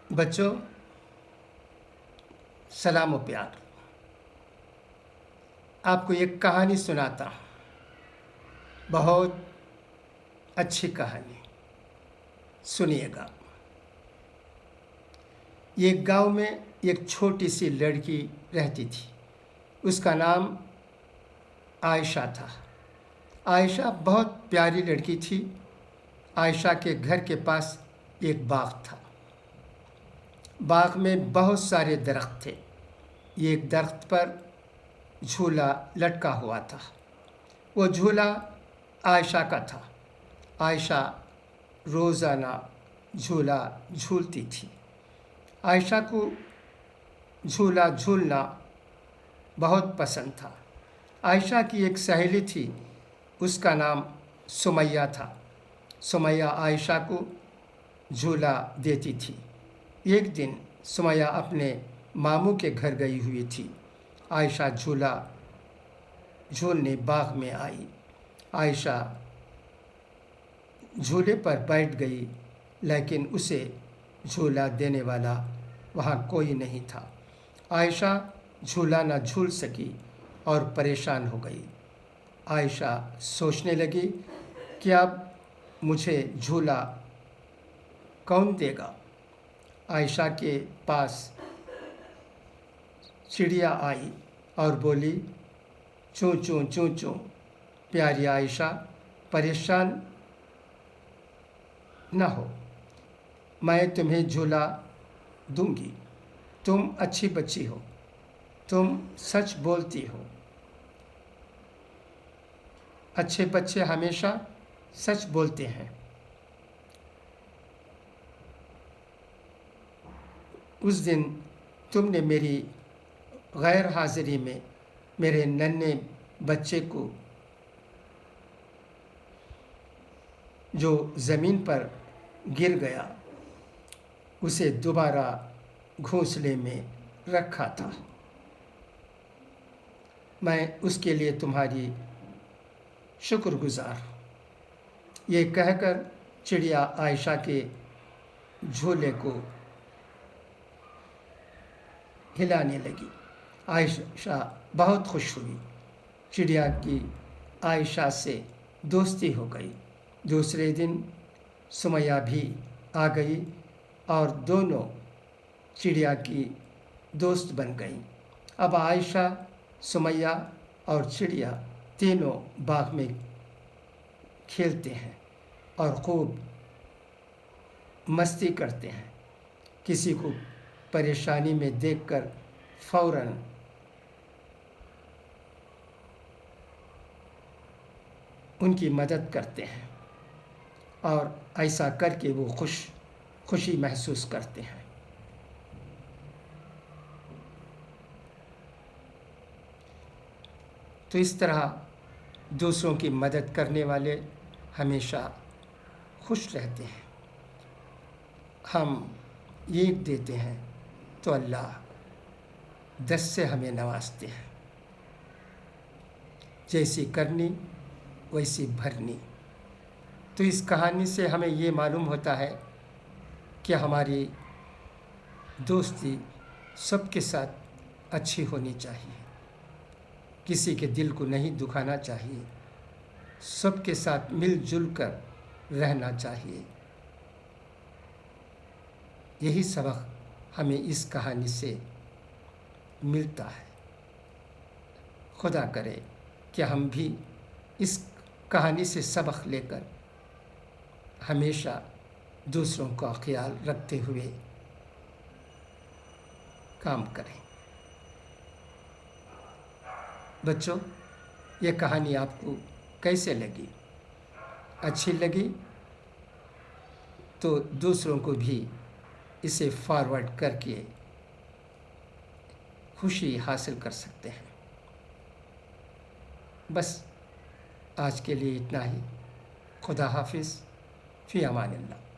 بچوں، سلام و پیار۔ آپ کو ایک کہانی سناتا ہوں، بہت اچھی کہانی، سنیے گا۔ ایک گاؤں میں ایک چھوٹی سی لڑکی رہتی تھی، اس کا نام عائشہ تھا۔ عائشہ بہت پیاری لڑکی تھی۔ عائشہ کے گھر کے پاس ایک باغ تھا۔ باغ میں بہت سارے درخت تھے۔ ایک درخت پر جھولا لٹکا ہوا تھا۔ وہ جھولا عائشہ کا تھا۔ عائشہ روزانہ جھولا جھولتی تھی۔ عائشہ کو جھولا جھولنا بہت پسند تھا۔ عائشہ کی ایک سہیلی تھی، اس کا نام سمیہ تھا۔ سمیہ عائشہ کو جھولا دیتی تھی۔ ایک دن سمیہ اپنے ماموں کے گھر گئی ہوئی تھی۔ عائشہ جھولا جھولنے باغ میں آئی۔ عائشہ جھولے پر بیٹھ گئی، لیکن اسے جھولا دینے والا وہاں کوئی نہیں تھا۔ عائشہ جھولا نہ جھول سکی اور پریشان ہو گئی۔ عائشہ سوچنے لگی کہ اب مجھے جھولا کون دے گا؟ عائشہ کے پاس چڑیا آئی اور بولی، چوں چوں چوں چوں۔ پیاری عائشہ، پریشان نہ ہو، میں تمہیں جھولا دوں گی۔ تم اچھی بچی ہو، تم سچ بولتی ہو۔ اچھے بچے ہمیشہ سچ بولتے ہیں۔ اس دن تم نے میری غیر حاضری میں میرے ننھے بچے کو جو زمین پر گر گیا، اسے دوبارہ گھونسلے میں رکھا تھا۔ میں اس کے لیے تمہاری شکر گزار ہوں۔ یہ کہہ کر چڑیا عائشہ کے جھولے کو ہلانے لگی۔ عائشہ بہت خوش ہوئی۔ چڑیا کی عائشہ سے دوستی ہو گئی۔ دوسرے دن سمیہ بھی آ گئی اور دونوں چڑیا کی دوست بن گئیں۔ اب عائشہ، سمیہ اور چڑیا تینوں باغ میں کھیلتے ہیں اور خوب مستی کرتے ہیں۔ کسی کو پریشانی میں دیکھ کر فوراً ان کی مدد کرتے ہیں اور ایسا کر کے وہ خوشی محسوس کرتے ہیں۔ تو اس طرح دوسروں کی مدد کرنے والے ہمیشہ خوش رہتے ہیں۔ ہم ایک دیتے ہیں تو اللہ 10 سے ہمیں نوازتے ہیں۔ جیسی کرنی ویسی بھرنی۔ تو اس کہانی سے ہمیں یہ معلوم ہوتا ہے کہ ہماری دوستی سب کے ساتھ اچھی ہونی چاہیے۔ کسی کے دل کو نہیں دکھانا چاہیے۔ سب کے ساتھ مل جل کر رہنا چاہیے۔ یہی سبق ہمیں اس کہانی سے ملتا ہے۔ خدا کرے کہ ہم بھی اس کہانی سے سبق لے کر ہمیشہ دوسروں کا خیال رکھتے ہوئے کام کریں۔ بچوں، یہ کہانی آپ کو کیسے لگی؟ اچھی لگی تو دوسروں کو بھی اسے فارورڈ کر کے خوشی حاصل کر سکتے ہیں۔ بس آج کے لیے اتنا ہی۔ خدا حافظ، فی امان اللہ۔